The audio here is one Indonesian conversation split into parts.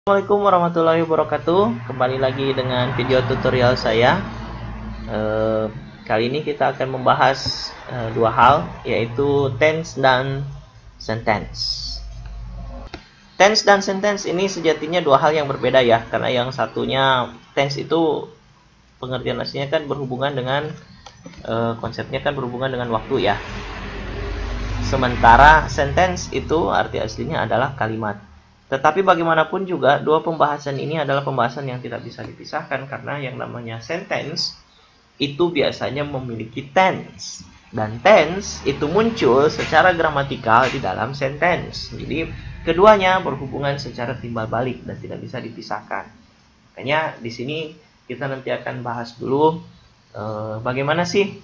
Assalamualaikum warahmatullahi wabarakatuh. Kembali lagi dengan video tutorial saya. Kali ini kita akan membahas dua hal, yaitu tense dan sentence. Tense dan sentence ini sejatinya dua hal yang berbeda ya, karena yang satunya tense itu pengertian aslinya kan berhubungan dengan konsepnya kan berhubungan dengan waktu ya. Sementara sentence itu arti aslinya adalah kalimat. Tetapi bagaimanapun juga, dua pembahasan ini adalah pembahasan yang tidak bisa dipisahkan karena yang namanya sentence itu biasanya memiliki tense. Dan tense itu muncul secara gramatikal di dalam sentence. Jadi keduanya berhubungan secara timbal balik dan tidak bisa dipisahkan. Makanya di sini kita nanti akan bahas dulu bagaimana sih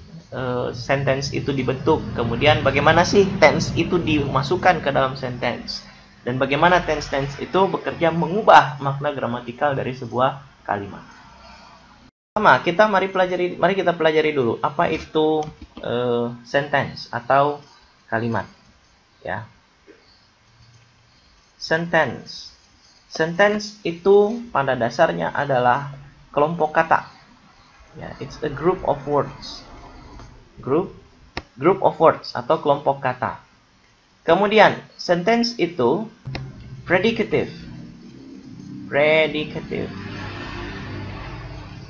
sentence itu dibentuk. Kemudian bagaimana sih tense itu dimasukkan ke dalam sentence. Dan bagaimana tense itu bekerja mengubah makna gramatikal dari sebuah kalimat. Pertama, mari kita pelajari dulu apa itu sentence atau kalimat. Ya. Sentence itu pada dasarnya adalah kelompok kata. Ya, it's a group of words. Group of words atau kelompok kata. Kemudian, sentence itu predicative.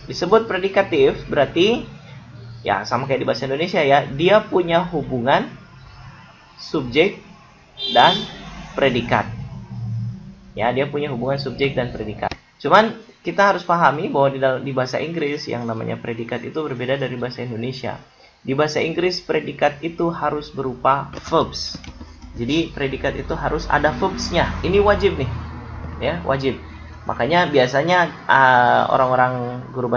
Disebut predikatif berarti ya sama kayak di bahasa Indonesia ya, dia punya hubungan subjek dan predikat. Ya, dia punya hubungan subjek dan predikat. Cuman kita harus pahami bahwa di bahasa Inggris yang namanya predikat itu berbeda dari bahasa Indonesia. Di bahasa Inggris predikat itu harus berupa verbs. Jadi predikat itu harus ada verbs-nya. Ini wajib nih. Ya, wajib. Makanya biasanya orang-orang guru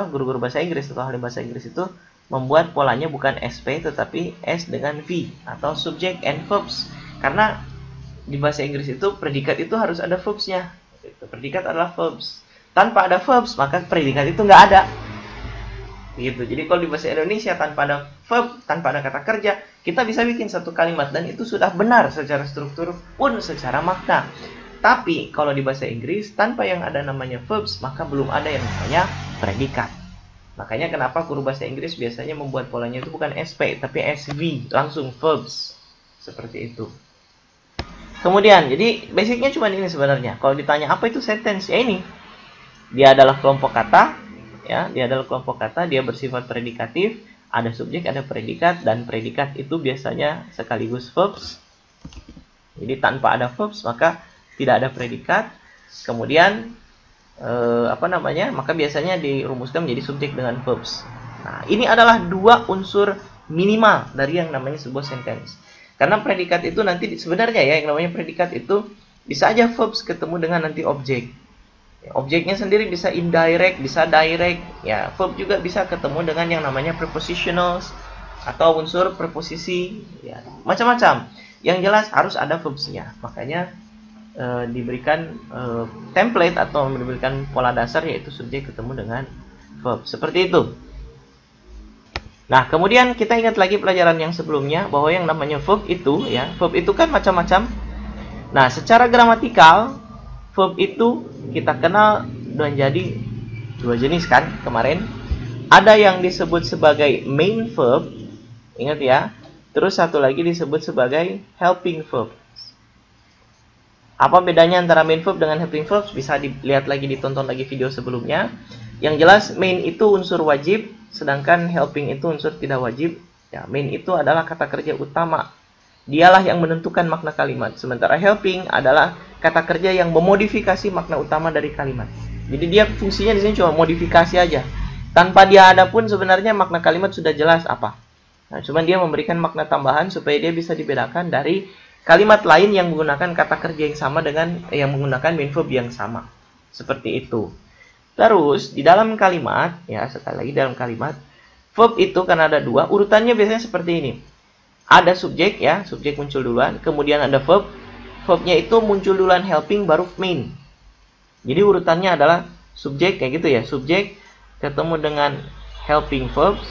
guru-guru bahasa Inggris atau ahli bahasa Inggris itu membuat polanya bukan SP tetapi S dengan V atau subject and verbs. Karena di bahasa Inggris itu predikat itu harus ada verbs-nya. Predikat adalah verbs. Tanpa ada verbs, maka predikat itu nggak ada. Gitu. Jadi kalau di bahasa Indonesia tanpa ada verb, tanpa ada kata kerja, kita bisa bikin satu kalimat dan itu sudah benar secara struktur pun secara makna. Tapi kalau di bahasa Inggris tanpa yang ada namanya verbs, maka belum ada yang namanya predikat. Makanya kenapa guru bahasa Inggris biasanya membuat polanya itu bukan SP tapi SV, langsung verbs. Seperti itu. Kemudian, jadi basicnya cuma ini sebenarnya. Kalau ditanya apa itu sentence, ya ini. Dia adalah kelompok kata. Ya, dia adalah kelompok kata, dia bersifat predikatif, ada subjek, ada predikat, dan predikat itu biasanya sekaligus verbs. Jadi tanpa ada verbs maka tidak ada predikat. Kemudian maka biasanya dirumuskan menjadi subjek dengan verbs. Nah, ini adalah dua unsur minimal dari yang namanya sebuah sentence. Karena predikat itu nanti sebenarnya ya yang namanya predikat itu bisa aja verbs ketemu dengan nanti objek. Objeknya sendiri bisa indirect, bisa direct. Ya, verb juga bisa ketemu dengan yang namanya prepositionals atau unsur preposisi. Ya, macam-macam. Yang jelas harus ada verbsnya. Makanya diberikan template atau diberikan pola dasar yaitu subjek ketemu dengan verb. Seperti itu. Nah, kemudian kita ingat lagi pelajaran yang sebelumnya bahwa yang namanya verb itu kan macam-macam. Nah, secara gramatikal verb itu kita kenal menjadi dua jenis kan kemarin. Ada yang disebut sebagai main verb, ingat ya. Terus satu lagi disebut sebagai helping verb. Apa bedanya antara main verb dengan helping verb? Bisa dilihat lagi, ditonton lagi video sebelumnya. Yang jelas main itu unsur wajib, sedangkan helping itu unsur tidak wajib. Ya, main itu adalah kata kerja utama. Dialah yang menentukan makna kalimat. Sementara helping adalah kata kerja yang memodifikasi makna utama dari kalimat. Jadi dia fungsinya di sini cuma modifikasi aja. Tanpa dia ada pun sebenarnya makna kalimat sudah jelas apa. Nah, cuma dia memberikan makna tambahan supaya dia bisa dibedakan dari kalimat lain yang menggunakan kata kerja yang sama dengan yang menggunakan main verb yang sama. Seperti itu. Terus di dalam kalimat, ya sekali lagi dalam kalimat, verb itu karena ada dua, urutannya biasanya seperti ini. Ada subjek ya, subjek muncul duluan, kemudian ada verb. Verbnya itu muncul duluan helping baru main. Jadi urutannya adalah subjek kayak gitu ya, subjek ketemu dengan helping verbs,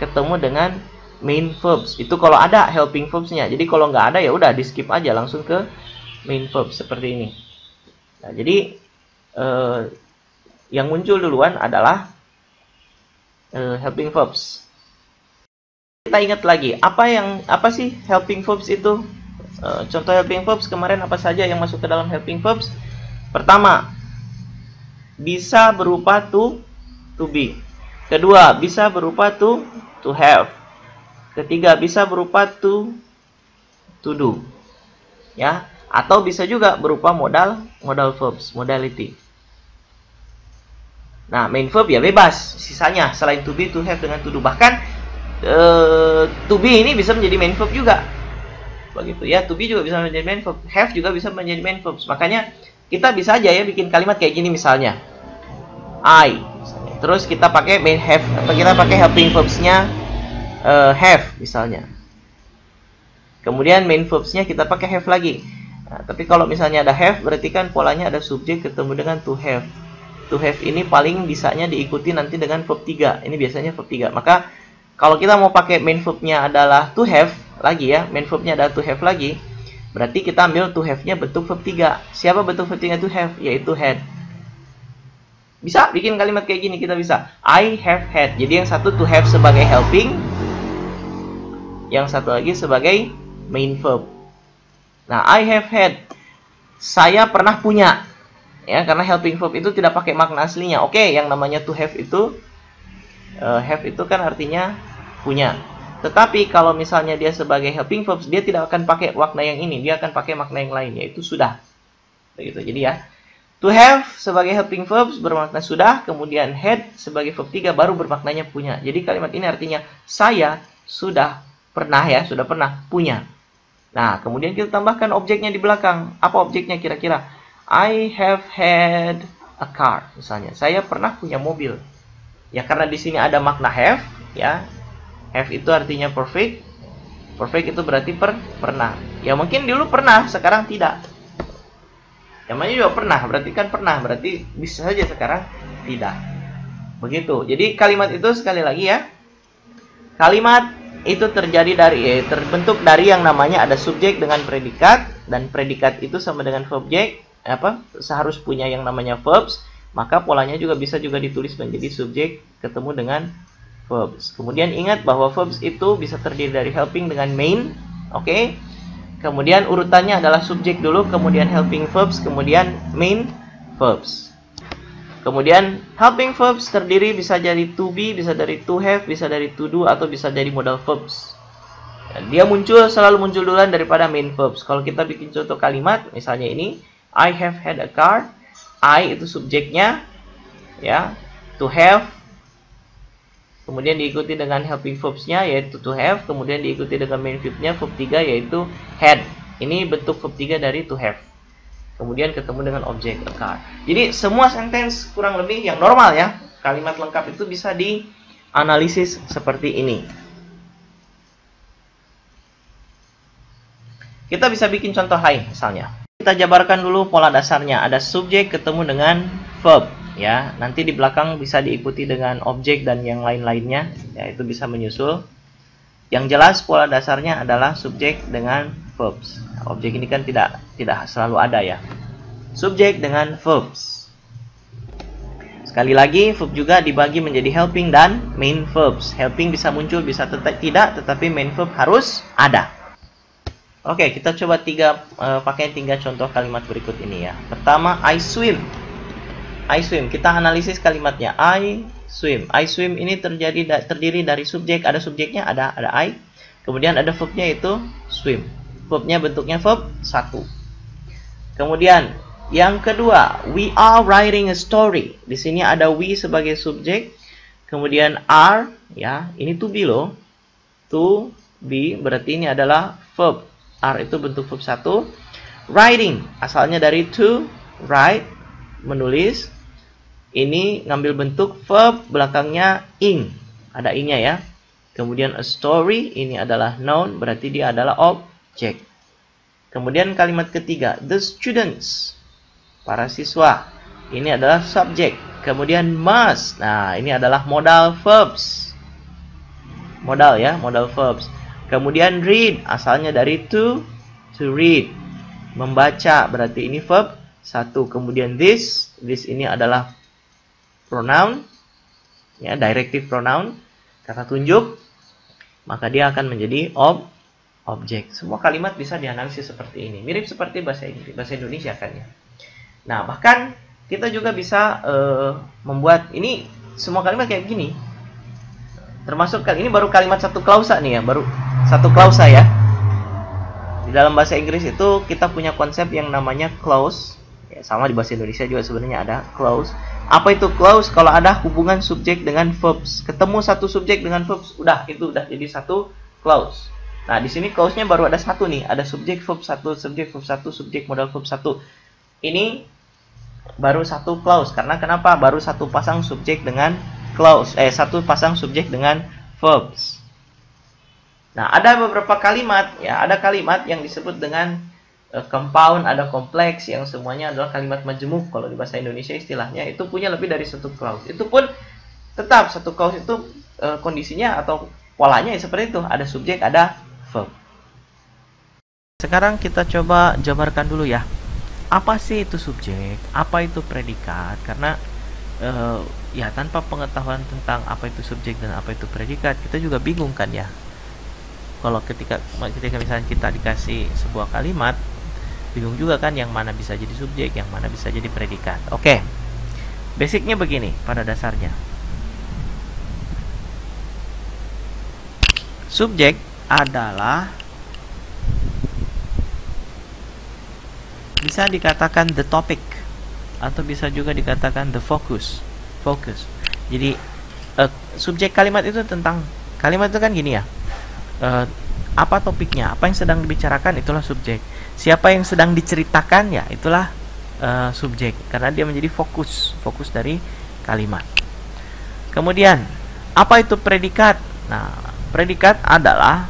ketemu dengan main verbs. Itu kalau ada helping verbs-nya. Jadi kalau nggak ada ya udah di skip aja langsung ke main verbs seperti ini. Nah, jadi yang muncul duluan adalah helping verbs. Kita ingat lagi, apa sih helping verbs itu? Contoh helping verbs kemarin apa saja yang masuk ke dalam helping verbs? Pertama, bisa berupa to be. Kedua, bisa berupa to have. Ketiga, bisa berupa to do. Ya, atau bisa juga berupa modal verbs, modality. Nah, main verb ya bebas, sisanya selain to be, to have dengan to do. Bahkan to be ini bisa menjadi main verb juga. Begitu ya, to be juga bisa menjadi main verb, have juga bisa menjadi main verbs. Makanya kita bisa aja ya bikin kalimat kayak gini misalnya. I. Terus kita pakai main have, atau kita pakai helping verbs-nya have misalnya. Kemudian main verbs-nya kita pakai have lagi. Nah, tapi kalau misalnya ada have, berarti kan polanya ada subjek ketemu dengan to have. To have ini paling bisanya diikuti nanti dengan verb 3. Ini biasanya verb 3. Maka kalau kita mau pakai main verb-nya adalah to have lagi ya, main verb-nya adalah to have lagi, berarti kita ambil to have-nya bentuk verb 3. Siapa bentuk verb 3 to have? Yaitu had. Bisa bikin kalimat kayak gini, kita bisa. I have had. Jadi yang satu to have sebagai helping, yang satu lagi sebagai main verb. Nah, I have had. Saya pernah punya. Ya, karena helping verb itu tidak pakai makna aslinya. Oke, yang namanya to have itu kan artinya punya. Tetapi kalau misalnya dia sebagai helping verbs, dia tidak akan pakai makna yang ini, dia akan pakai makna yang lain, yaitu sudah. Begitu. Jadi ya, to have sebagai helping verbs bermakna sudah, kemudian had sebagai verb 3 baru bermaknanya punya. Jadi kalimat ini artinya saya sudah pernah punya. Nah, kemudian kita tambahkan objeknya di belakang. Apa objeknya kira-kira? I have had a car, misalnya. Saya pernah punya mobil. Ya, karena di sini ada makna have, ya. Have itu artinya perfect. Perfect itu berarti pernah. Ya, mungkin dulu pernah, sekarang tidak. Namanya juga pernah, berarti kan pernah, berarti bisa saja sekarang tidak. Begitu. Jadi kalimat itu sekali lagi ya. Kalimat itu terbentuk dari yang namanya ada subjek dengan predikat, dan predikat itu sama dengan subjek. Seharus punya yang namanya verbs, maka polanya juga bisa ditulis menjadi subjek ketemu dengan verbs. Kemudian ingat bahwa verbs itu bisa terdiri dari helping dengan main, oke? Kemudian urutannya adalah subjek dulu, kemudian helping verbs, kemudian main verbs. Kemudian helping verbs terdiri bisa dari to be, bisa dari to have, bisa dari to do, atau bisa dari modal verbs. Dia selalu muncul duluan daripada main verbs. Kalau kita bikin contoh kalimat, misalnya ini, I have had a car. I itu subjeknya, ya. To have, kemudian diikuti dengan helping verbs-nya yaitu to have, kemudian diikuti dengan main verb-nya verb 3 yaitu had. Ini bentuk verb 3 dari to have. Kemudian ketemu dengan objek a car. Jadi semua sentence kurang lebih yang normal ya. Kalimat lengkap itu bisa dianalisis seperti ini. Kita bisa bikin contoh lain misalnya. Kita jabarkan dulu pola dasarnya. Ada subjek ketemu dengan verb, ya. Nanti di belakang bisa diikuti dengan objek dan yang lain-lainnya, ya, itu bisa menyusul. Yang jelas pola dasarnya adalah subjek dengan verbs. Objek ini kan tidak selalu ada ya. Subjek dengan verbs. Sekali lagi, verb juga dibagi menjadi helping dan main verbs. Helping bisa muncul, bisa tidak, tetapi main verb harus ada. Oke, kita coba pakai 3 contoh kalimat berikut ini ya. Pertama, I swim. I swim. Kita analisis kalimatnya. I swim. I swim ini terdiri dari subjek. Ada subjeknya, ada I. Kemudian ada verbnya yaitu swim. Verbnya bentuknya verb 1. Kemudian yang kedua, we are writing a story. Di sini ada we sebagai subjek. Kemudian are, ya, ini to be loh. To be berarti ini adalah verb. Are itu bentuk verb 1. Writing asalnya dari to, write, menulis. Ini ngambil bentuk verb belakangnya ing. Ada ing-nya ya. Kemudian a story ini adalah noun, berarti dia adalah objek. Kemudian kalimat ketiga, the students, para siswa. Ini adalah subjek. Kemudian must. Nah, ini adalah modal verbs. Modal ya, modal verbs. Kemudian read, asalnya dari to read. Membaca, berarti ini verb satu. Kemudian this ini adalah pronoun, ya, directive pronoun, kata tunjuk, maka dia akan menjadi objek. Semua kalimat bisa dianalisis seperti ini, mirip seperti bahasa Indonesia kan ya. Nah, bahkan kita juga bisa membuat ini semua kalimat kayak gini. Termasuk ini baru kalimat satu klausa nih ya, baru satu klausa ya. Di dalam bahasa Inggris itu kita punya konsep yang namanya clause. Ya, sama di bahasa Indonesia juga sebenarnya ada clause. Apa itu clause? Kalau ada hubungan subjek dengan verbs, ketemu satu subjek dengan verbs, itu udah jadi satu clause. Nah, di sini clause-nya baru ada satu nih, ada subjek verb satu, subjek verb satu, subjek modal verb satu. Ini baru satu clause karena kenapa? Baru satu pasang subjek dengan clause, satu pasang subjek dengan verbs. Nah, ada beberapa kalimat ya, ada kalimat yang disebut dengan compound, ada kompleks, yang semuanya adalah kalimat majemuk. Kalau di bahasa Indonesia istilahnya itu punya lebih dari satu clause. Itu pun tetap satu clause itu kondisinya atau polanya seperti itu, ada subjek, ada verb. Sekarang kita coba jabarkan dulu ya. Apa sih itu subjek? Apa itu predikat? Karena ya tanpa pengetahuan tentang apa itu subjek dan apa itu predikat, kita juga bingung kan ya. Kalau ketika misalnya kita dikasih sebuah kalimat, bingung juga kan yang mana bisa jadi subjek, yang mana bisa jadi predikat. Oke. Basicnya begini pada dasarnya. Subjek adalah bisa dikatakan the topic atau bisa juga dikatakan the focus. Jadi subjek kalimat itu tentang kalimat itu kan gini ya. Apa topiknya, apa yang sedang dibicarakan, itulah subjek. Siapa yang sedang diceritakan, ya itulah subjek, karena dia menjadi fokus dari kalimat. Kemudian apa itu predikat? Nah, predikat adalah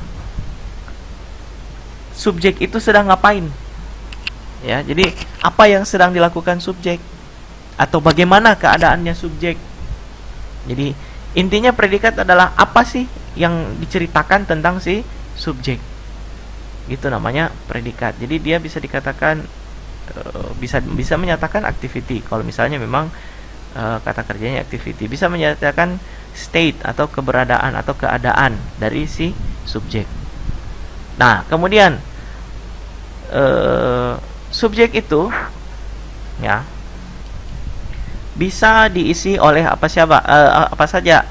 subjek itu sedang ngapain, ya. Jadi apa yang sedang dilakukan subjek atau bagaimana keadaannya subjek. Jadi intinya predikat adalah apa sih yang diceritakan tentang si subjek, itu namanya predikat. Jadi dia bisa dikatakan bisa menyatakan activity kalau misalnya memang kata kerjanya activity, bisa menyatakan state atau keberadaan atau keadaan dari si subjek. Nah, kemudian subjek itu ya bisa diisi oleh apa saja.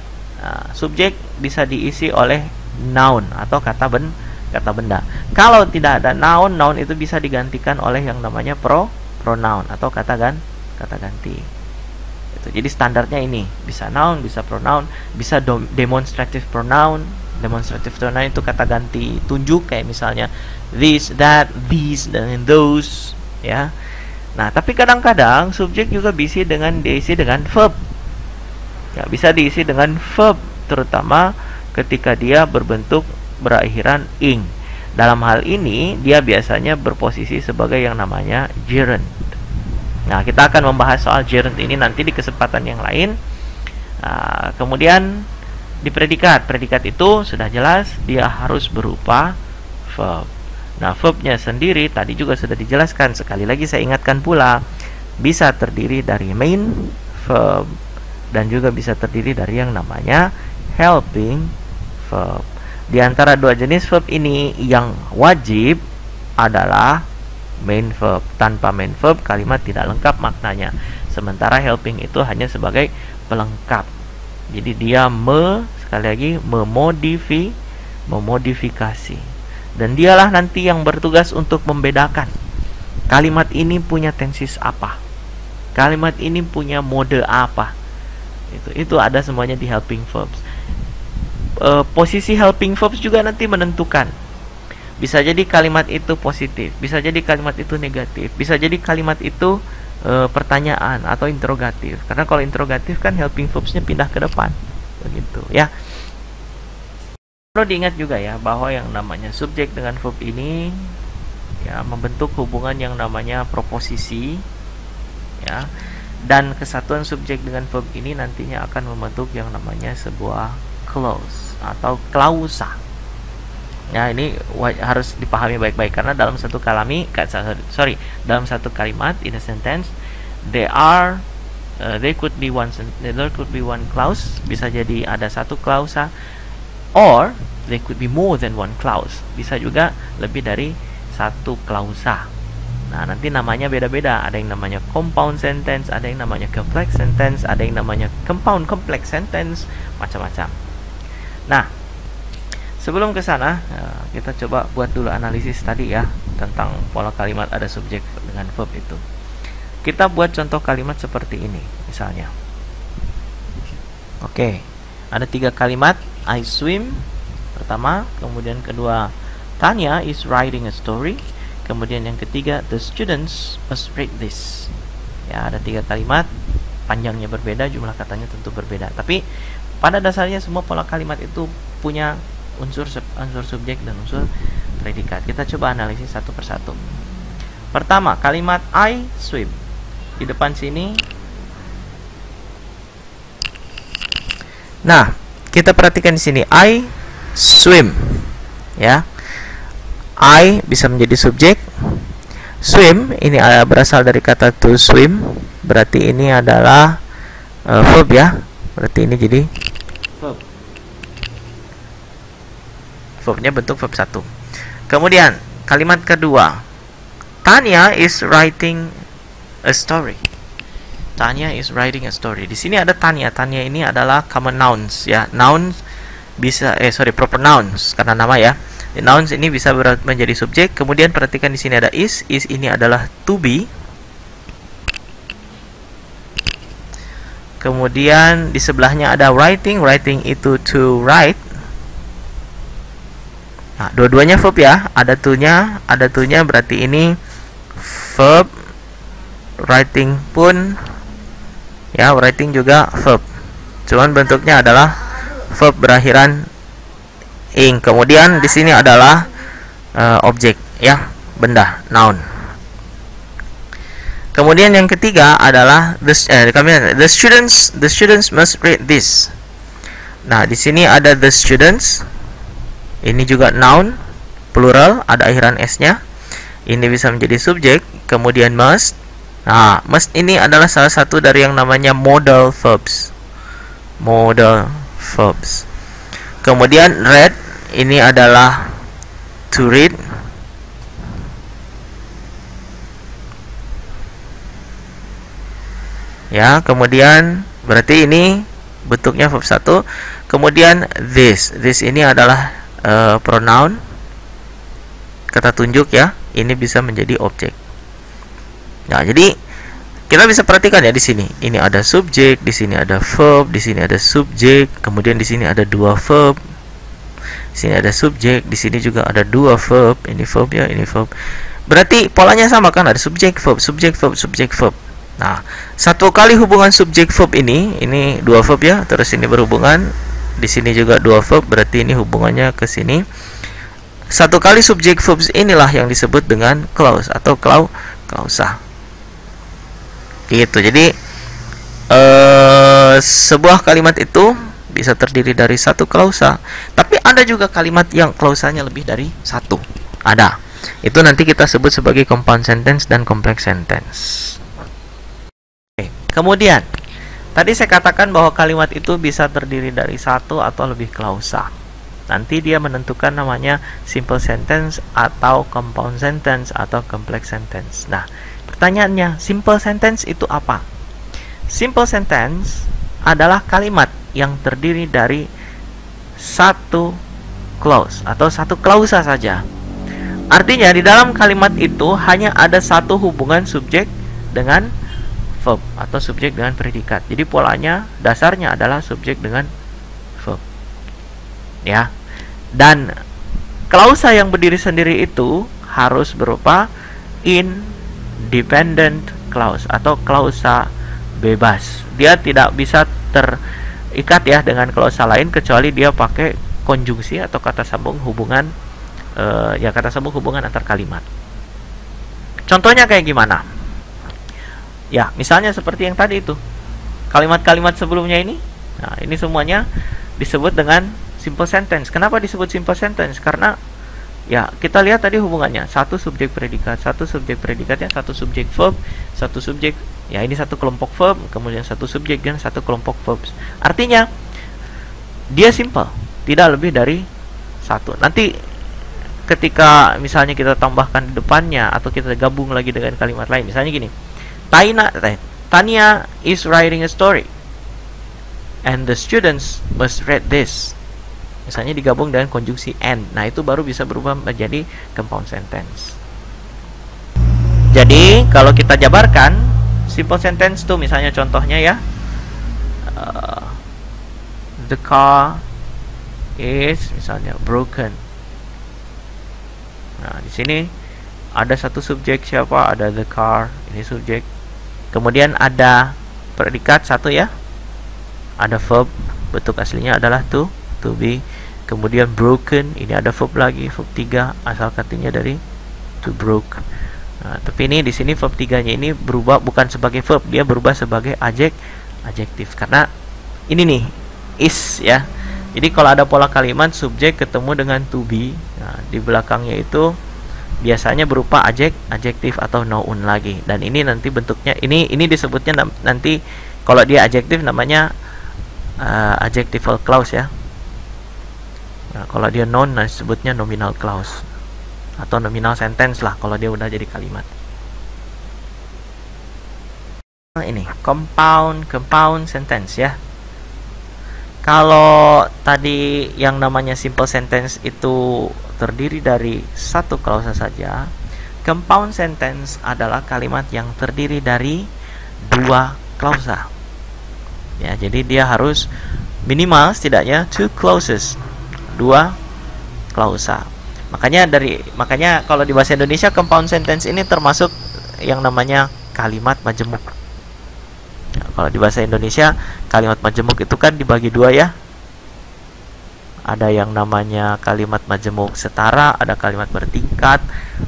Subjek bisa diisi oleh noun atau kata benda. Kalau tidak ada noun itu bisa digantikan oleh yang namanya pronoun atau kata ganti. Itu. Jadi standarnya ini bisa noun, bisa pronoun, bisa demonstrative pronoun. Demonstrative pronoun itu kata ganti tunjuk, kayak misalnya this, that, these, dan those, ya. Nah, tapi kadang-kadang subjek juga diisi dengan verb. Ya, bisa diisi dengan verb, terutama ketika dia berbentuk berakhiran ing. Dalam hal ini dia biasanya berposisi sebagai yang namanya gerund. Nah, kita akan membahas soal gerund ini nanti di kesempatan yang lain. Kemudian di predikat itu sudah jelas dia harus berupa verb. Nah, verbnya sendiri tadi juga sudah dijelaskan. Sekali lagi saya ingatkan pula, bisa terdiri dari main verb dan juga bisa terdiri dari yang namanya helping verb. Di antara dua jenis verb ini yang wajib adalah main verb. Tanpa main verb kalimat tidak lengkap maknanya. Sementara helping itu hanya sebagai pelengkap. Jadi dia sekali lagi memodifikasi. Dan dialah nanti yang bertugas untuk membedakan kalimat ini punya tenses apa, kalimat ini punya mode apa. Itu ada semuanya di helping verbs. Posisi helping verbs juga nanti menentukan. Bisa jadi kalimat itu positif, bisa jadi kalimat itu negatif, bisa jadi kalimat itu pertanyaan atau interrogatif. Karena kalau interrogatif kan helping verbsnya pindah ke depan, begitu ya. Perlu diingat juga ya bahwa yang namanya subjek dengan verb ini ya membentuk hubungan yang namanya proposisi, ya. Dan kesatuan subjek dengan verb ini nantinya akan membentuk yang namanya sebuah clause atau klausa. Ya, ini harus dipahami baik-baik karena dalam satu dalam satu kalimat in a sentence there could be one clause, bisa jadi ada satu klausa, or there could be more than one clause, bisa juga lebih dari satu klausa. Nah, nanti namanya beda-beda, ada yang namanya compound sentence, ada yang namanya complex sentence, ada yang namanya compound complex sentence, macam-macam. Nah, sebelum ke sana, kita coba buat dulu analisis tadi ya tentang pola kalimat ada subjek dengan verb itu. Kita buat contoh kalimat seperti ini, misalnya. Oke, ada 3 kalimat. I swim pertama, kemudian kedua Tanya is writing a story, kemudian yang ketiga the students must read this. Ya, ada 3 kalimat, panjangnya berbeda, jumlah katanya tentu berbeda. Tapi pada dasarnya semua pola kalimat itu punya unsur subjek dan unsur predikat. Kita coba analisis satu persatu. Pertama, kalimat I swim. Di depan sini. Nah, kita perhatikan di sini I swim. Ya. I bisa menjadi subjek. Swim ini berasal dari kata to swim, berarti ini adalah verb ya. Berarti ini jadi verb. Verbnya bentuk verb 1. Kemudian kalimat kedua, Tanya is writing a story. Tanya is writing a story. Di sini ada Tanya. Tanya ini adalah common nouns ya. Nouns bisa proper nouns karena nama ya. Nouns ini bisa menjadi subjek. Kemudian perhatikan di sini ada is. Is ini adalah to be. Kemudian di sebelahnya ada writing. Writing itu to write. Nah, dua-duanya verb ya. Ada to-nya berarti ini verb. Writing pun ya, writing juga verb. Cuman bentuknya adalah verb berakhiran ing. Kemudian di sini adalah objek ya, benda, noun. Kemudian yang ketiga adalah the students must read this. Nah, di sini ada the students. Ini juga noun plural, ada akhiran s-nya. Ini bisa menjadi subjek. Kemudian must. Nah, must ini adalah salah satu dari yang namanya modal verbs. Modal verbs. Kemudian read ini adalah to read. Ya, kemudian berarti ini bentuknya verb 1. Kemudian this ini adalah pronoun, kata tunjuk ya. Ini bisa menjadi objek. Nah, jadi kita bisa perhatikan ya di sini. Ini ada subjek, di sini ada verb, di sini ada subjek, kemudian di sini ada 2 verb. Di sini ada subjek, di sini juga ada 2 verb. Ini verb ya, ini verb. Berarti polanya sama kan? Ada subjek, verb, subjek, verb, subjek, verb. Nah, satu kali hubungan subjek verb ini 2 verb ya, terus ini berhubungan. Di sini juga 2 verb, berarti ini hubungannya ke sini. Satu kali subjek verbs inilah yang disebut dengan clause atau klausa. Gitu. Jadi sebuah kalimat itu bisa terdiri dari 1 klausa, tapi ada juga kalimat yang klausanya lebih dari 1. Ada. Itu nanti kita sebut sebagai compound sentence dan complex sentence. Oke. Kemudian tadi saya katakan bahwa kalimat itu bisa terdiri dari 1 atau lebih klausa. Nanti dia menentukan namanya simple sentence atau compound sentence atau complex sentence. Nah, pertanyaannya, simple sentence itu apa? Simple sentence adalah kalimat yang terdiri dari 1 clause atau 1 klausa saja. Artinya di dalam kalimat itu hanya ada 1 hubungan subjek dengan verb atau subjek dengan predikat. Jadi polanya dasarnya adalah subjek dengan verb. Ya. Dan klausa yang berdiri sendiri itu harus berupa independent clause atau klausa bebas. Dia tidak bisa terikat ya dengan klausa lain kecuali dia pakai konjungsi atau kata sambung hubungan kata sambung hubungan antar kalimat. Contohnya kayak gimana? Ya, misalnya seperti yang tadi itu. Kalimat-kalimat sebelumnya ini. Nah, ini semuanya disebut dengan simple sentence. Kenapa disebut simple sentence? Karena Ya, kita lihat tadi hubungannya. Satu subjek predikat, satu subjek predikatnya, satu subjek verb, satu subjek. Ya, ini satu kelompok verb, kemudian satu subjek dan satu kelompok verbs. Artinya dia simple, tidak lebih dari satu. Nanti ketika misalnya kita tambahkan di depannya atau kita gabung lagi dengan kalimat lain, misalnya gini. Tania is writing a story and the students must read this. Misalnya digabung dengan konjungsi and. Nah, itu baru bisa berubah menjadi compound sentence. Jadi, kalau kita jabarkan simple sentence tuh misalnya contohnya ya. The car is misalnya broken. Nah, di sini ada satu subjek siapa? Ada the car, ini subjek. Kemudian ada predikat satu ya. Ada verb, bentuk aslinya adalah to be. Kemudian broken, ini ada verb lagi, verb 3, asal katanya dari to broke. Nah, tapi ini di sini verb 3-nya ini berubah bukan sebagai verb, dia berubah sebagai adjektif karena ini nih is ya. Jadi kalau ada pola kalimat subjek ketemu dengan to be, nah, di belakangnya itu biasanya berupa adjektif atau noun lagi. Dan ini nanti bentuknya ini disebutnya nanti kalau dia adjektif namanya adjectival clause ya. Nah, kalau dia noun disebutnya nominal clause atau nominal sentence lah kalau dia udah jadi kalimat. Nah, ini compound sentence ya. Kalau tadi yang namanya simple sentence itu terdiri dari satu klausa saja, compound sentence adalah kalimat yang terdiri dari dua klausa. Ya, jadi dia harus minimal setidaknya two clauses, dua klausa. Makanya kalau di bahasa Indonesia compound sentence ini termasuk yang namanya kalimat majemuk. Nah, kalau di bahasa Indonesia kalimat majemuk itu kan dibagi dua ya. Ada yang namanya kalimat majemuk setara, ada kalimat bertingkat,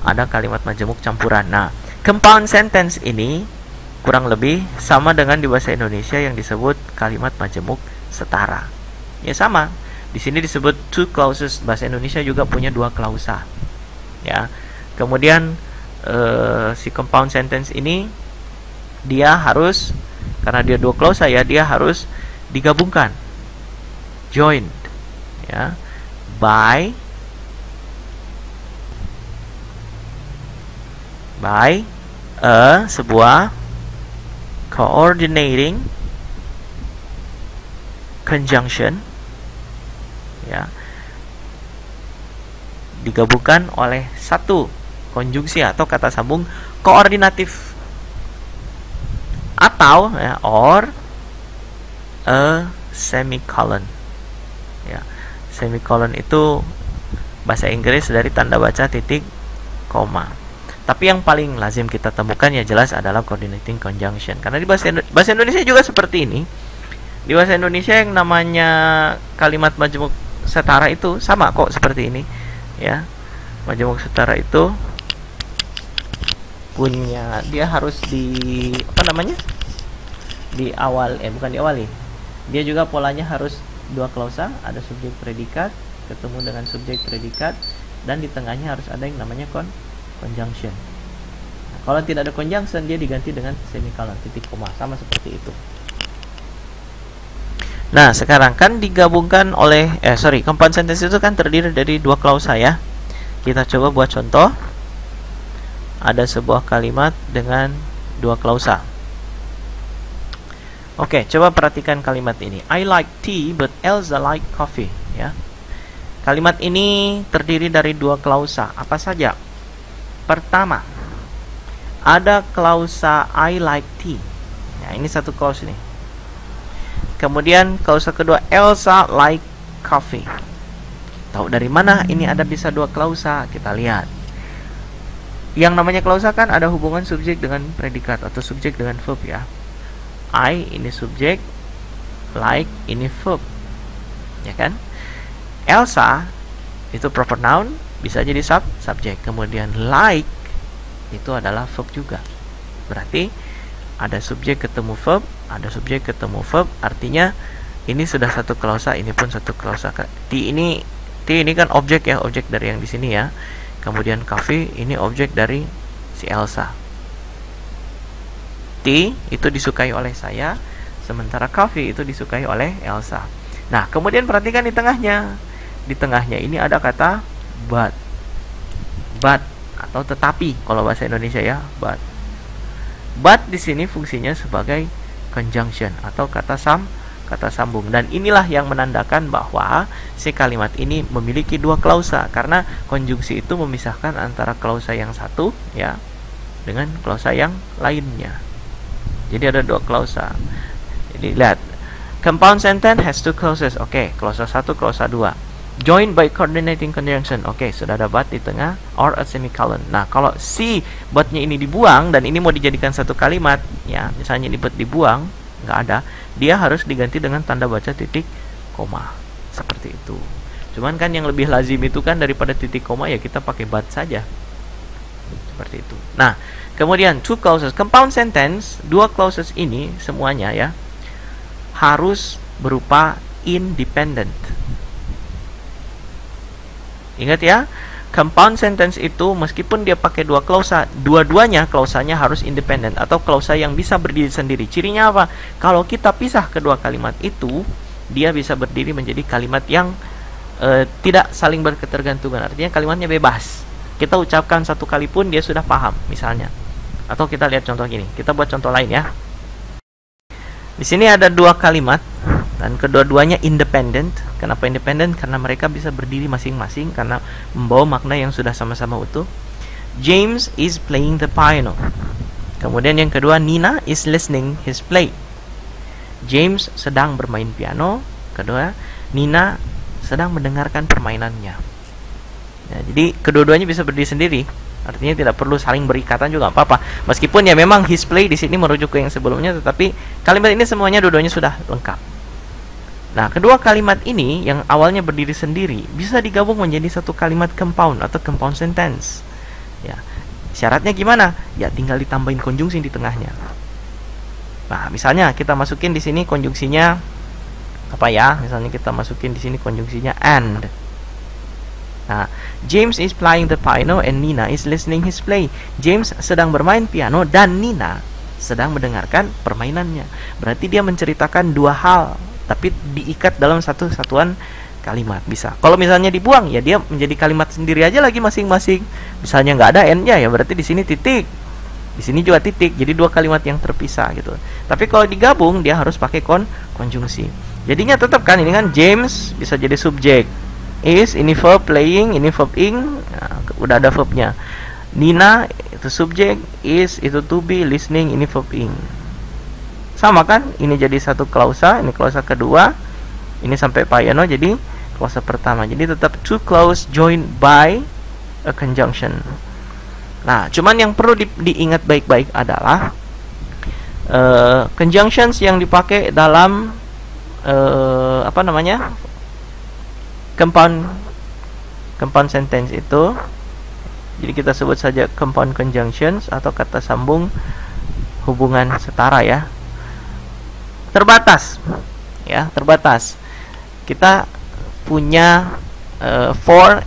ada kalimat majemuk campuran. Nah, compound sentence ini kurang lebih sama dengan di bahasa Indonesia yang disebut kalimat majemuk setara. Ya sama. Di sini disebut two clauses. Bahasa Indonesia juga punya dua klausa. Ya. Kemudian si compound sentence ini dia harus, karena dia dua klausa ya, dia harus digabungkan, joined ya, by sebuah coordinating conjunction ya, digabungkan oleh satu konjungsi atau kata sambung koordinatif, atau ya, or a semicolon ya. Semicolon itu bahasa Inggris dari tanda baca titik koma. Tapi yang paling lazim kita temukan ya jelas adalah coordinating conjunction. Karena di bahasa Indonesia juga seperti ini. Di bahasa Indonesia yang namanya kalimat majemuk setara itu sama kok seperti ini ya. Majemuk setara itu punya, dia harus di di awal, bukan diawali, dia juga polanya harus dua klausa, ada subjek predikat ketemu dengan subjek predikat, dan di tengahnya harus ada yang namanya conjunction. Nah, kalau tidak ada conjunction dia diganti dengan semicolon, titik koma, sama seperti itu. Nah, sekarang kan digabungkan oleh compound sentence itu kan terdiri dari dua klausa ya. Kita coba buat contoh. Ada sebuah kalimat dengan dua klausa. Oke, coba perhatikan kalimat ini. I like tea but Elsa like coffee ya. Kalimat ini terdiri dari dua klausa. Apa saja? Pertama, ada klausa I like tea. Nah, ini satu klausa nih. Kemudian klausa kedua, Elsa like coffee. Tahu dari mana ini ada bisa dua klausa? Kita lihat. Yang namanya klausa kan ada hubungan subjek dengan predikat atau subjek dengan verb ya. I ini subjek, like ini verb, ya kan? Elsa itu proper noun, bisa jadi subjek. Kemudian like itu adalah verb juga. Berarti ada subjek ketemu verb, ada subjek ketemu verb. Artinya ini sudah satu klausa, ini pun satu klausa. T ini T ini kan objek ya, objek dari yang di sini ya. Kemudian coffee ini objek dari si Elsa. T itu disukai oleh saya, sementara coffee itu disukai oleh Elsa. Nah, kemudian perhatikan di tengahnya. Di tengahnya ini ada kata but. But atau tetapi kalau bahasa Indonesia ya, but. But di sini fungsinya sebagai conjunction atau kata sambung, dan inilah yang menandakan bahwa si kalimat ini memiliki dua klausa, karena konjungsi itu memisahkan antara klausa yang satu ya dengan klausa yang lainnya. Jadi ada dua klausa. Jadi lihat, compound sentence has two clauses. Oke, klausa 1, klausa 2. Joined by coordinating conjunction. Oke, sudah ada but di tengah or a semicolon. Nah, kalau si but-nya ini dibuang dan ini mau dijadikan satu kalimat, ya, misalnya ini but dibuang, nggak ada, dia harus diganti dengan tanda baca titik koma. Seperti itu. Cuman kan yang lebih lazim itu kan daripada titik koma ya kita pakai but saja. Seperti itu. Nah, kemudian two clauses, compound sentence, dua clauses ini semuanya ya harus berupa independent. Ingat ya, compound sentence itu meskipun dia pakai dua klausa, dua-duanya klausanya harus independent atau klausa yang bisa berdiri sendiri. Cirinya apa? Kalau kita pisah kedua kalimat itu, dia bisa berdiri menjadi kalimat yang tidak saling berketergantungan. Artinya kalimatnya bebas. Kita ucapkan satu kali pun dia sudah paham, misalnya. Atau kita lihat contoh gini. Kita buat contoh lain ya. Di sini ada dua kalimat dan kedua-duanya independent. Kenapa independent? Karena mereka bisa berdiri masing-masing karena membawa makna yang sudah sama-sama utuh. James is playing the piano. Kemudian yang kedua, Nina is listening his play. James sedang bermain piano. Kedua, Nina sedang mendengarkan permainannya. Ya, jadi kedua-duanya bisa berdiri sendiri. Artinya tidak perlu saling berikatan juga apa-apa. Meskipun ya memang his play di sini merujuk ke yang sebelumnya, tetapi kalimat ini semuanya dua-duanya sudah lengkap. Nah, kedua kalimat ini yang awalnya berdiri sendiri bisa digabung menjadi satu kalimat compound atau compound sentence. Ya. Syaratnya gimana? Ya tinggal ditambahin konjungsi di tengahnya. Nah, misalnya kita masukin di sini konjungsinya apa ya? Misalnya kita masukin di sini konjungsinya and. Nah, James is playing the piano and Nina is listening his play. James sedang bermain piano dan Nina sedang mendengarkan permainannya. Berarti dia menceritakan dua hal, tapi diikat dalam satu satuan kalimat. Bisa. Kalau misalnya dibuang, ya dia menjadi kalimat sendiri aja lagi masing-masing. Misalnya nggak ada n-nya, ya berarti di sini titik. Di sini juga titik. Jadi dua kalimat yang terpisah gitu. Tapi kalau digabung, dia harus pakai konjungsi. Jadinya tetap kan ini kan James bisa jadi subjek. Is ini verb playing, ini verb ing, nah, udah ada verbnya. Nina itu subjek, is itu to be, listening ini verb ing. Sama kan? Ini jadi satu klausa, ini klausa kedua, ini sampai piano jadi klausa pertama. Jadi tetap two clause joined by a conjunction. Nah, cuman yang perlu diingat baik-baik adalah conjunctions yang dipakai dalam apa namanya? Compound sentence itu, jadi kita sebut saja compound conjunctions atau kata sambung hubungan setara ya. Terbatas ya, terbatas. Kita punya for,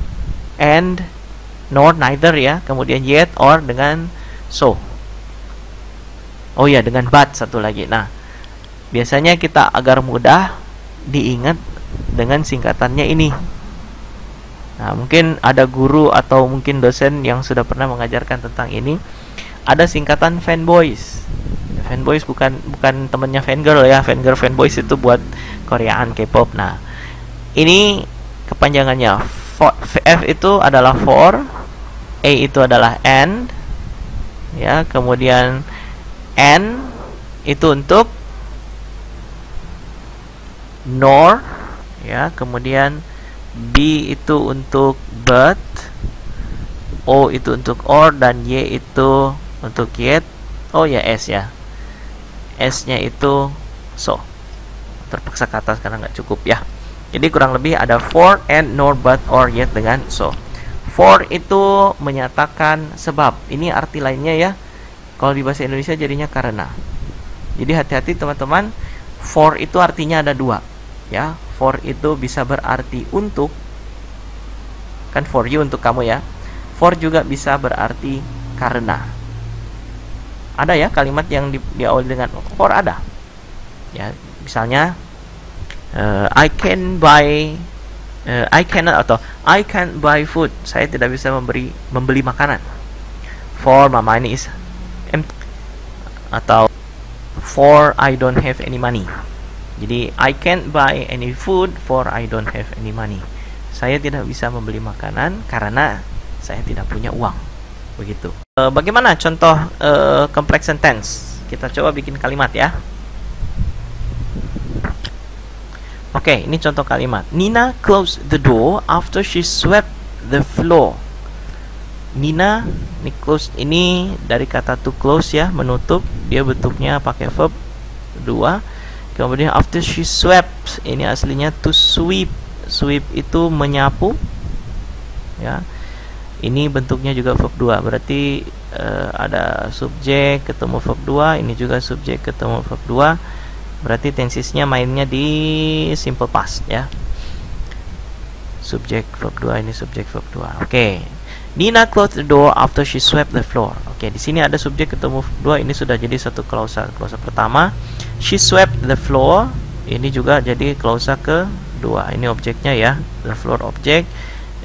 and, nor, neither ya, kemudian yet, or dengan so. Oh ya, dengan but satu lagi. Nah, biasanya kita agar mudah diingat dengan singkatannya ini. Nah, mungkin ada guru atau mungkin dosen yang sudah pernah mengajarkan tentang ini. Ada singkatan fanboys. Fanboys bukan temannya fangirl ya. Fangirl, fanboys itu buat Koreaan, K-pop. Nah, ini kepanjangannya. F itu adalah for, A itu adalah and, ya. Kemudian N itu untuk nor, ya. Kemudian B itu untuk but, O itu untuk or, dan Y itu untuk yet. Oh ya, S ya. S nya itu so. Terpaksa ke atas karena nggak cukup ya. Jadi kurang lebih ada for, and, nor, but, or, yet dengan so. For itu menyatakan sebab. Ini arti lainnya ya. Kalau di bahasa Indonesia jadinya karena. Jadi hati-hati teman-teman. For itu artinya ada dua. Ya, for itu bisa berarti untuk Kan for you untuk kamu ya. For juga bisa berarti karena. Ada ya kalimat yang diawali dengan for, ada. Ya, misalnya I cannot atau I can't buy food. Saya tidak bisa membeli makanan. For my money is empty. Atau for I don't have any money. Jadi I can't buy any food for I don't have any money. Saya tidak bisa membeli makanan karena saya tidak punya uang. Begitu. Bagaimana contoh complex sentence? Kita coba bikin kalimat ya. Oke, ini contoh kalimat. Nina closed the door after she swept the floor. Nina, ini close, ini dari kata to close ya, menutup. Dia bentuknya pakai verb 2. Kemudian after she swept, ini aslinya to sweep. Sweep itu menyapu. Ya. Ini bentuknya juga verb 2. Berarti ada subjek ketemu verb 2, ini juga subjek ketemu verb 2. Berarti tensisnya mainnya di simple past ya. Subjek verb 2, ini subjek verb 2. Oke. Nina closed the door after she swept the floor. Oke, di sini ada subjek ketemu verb 2, ini sudah jadi satu klausa. Klausa pertama, she swept the floor. Ini juga jadi klausa kedua. Ini objeknya ya, the floor objek.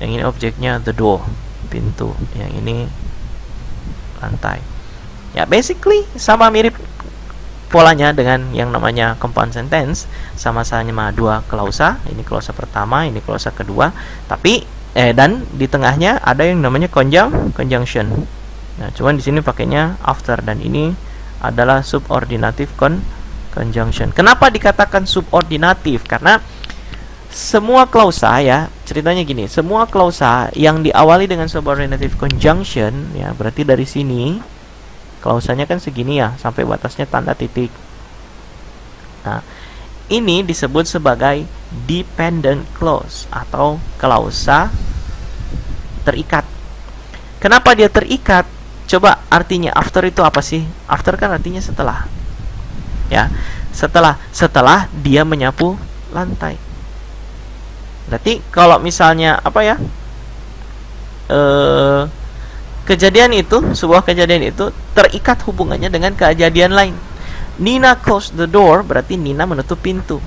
Yang ini objeknya the door, pintu. Yang ini lantai. Ya, basically sama mirip polanya dengan yang namanya compound sentence, sama-sama dua klausa. Ini klausa pertama, ini klausa kedua. Tapi dan di tengahnya ada yang namanya conjunction. Nah, cuman di sini pakainya after, dan ini adalah subordinative conjunction. Kenapa dikatakan subordinatif? Karena semua klausa ya, ceritanya gini, semua klausa yang diawali dengan subordinative conjunction ya, berarti dari sini klausanya kan segini ya, sampai batasnya tanda titik. Nah, ini disebut sebagai dependent clause atau klausa terikat. Kenapa dia terikat? Coba artinya after itu apa sih? After kan artinya setelah. Ya, setelah dia menyapu lantai. Berarti kalau misalnya apa ya? Kejadian itu, sebuah kejadian itu terikat hubungannya dengan kejadian lain. Nina closed the door, berarti Nina menutup pintu.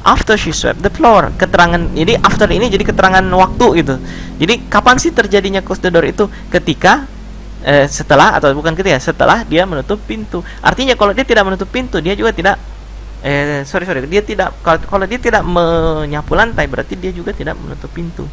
After she swept the floor, keterangan, jadi after ini jadi keterangan waktu gitu. Jadi kapan sih terjadinya close the door itu? Ketika setelah, atau bukan ketika, setelah dia menutup pintu. Artinya kalau dia tidak menutup pintu, dia juga tidak dia tidak, kalau dia tidak menyapu lantai, berarti dia juga tidak menutup pintu.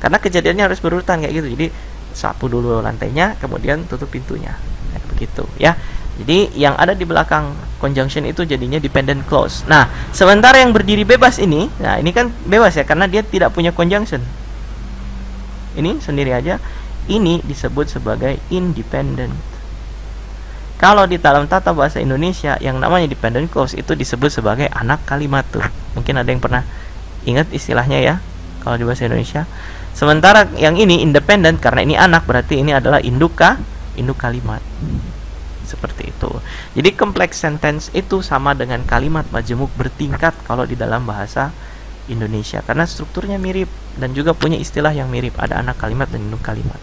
Karena kejadiannya harus berurutan kayak gitu. Jadi sapu dulu lantainya, kemudian tutup pintunya. Nah, begitu ya. Jadi yang ada di belakang conjunction itu jadinya dependent clause. Nah, sementara yang berdiri bebas ini, nah ini kan bebas ya, karena dia tidak punya conjunction. Ini sendiri aja. Ini disebut sebagai independent. Kalau di dalam tata bahasa Indonesia, yang namanya dependent clause itu disebut sebagai anak kalimat tuh. Mungkin ada yang pernah ingat istilahnya ya, kalau di bahasa Indonesia. Sementara yang ini independent, karena ini anak, berarti ini adalah induk kalimat. Seperti itu. Jadi complex sentence itu sama dengan kalimat majemuk bertingkat kalau di dalam bahasa Indonesia, karena strukturnya mirip dan juga punya istilah yang mirip. Ada anak kalimat dan induk kalimat.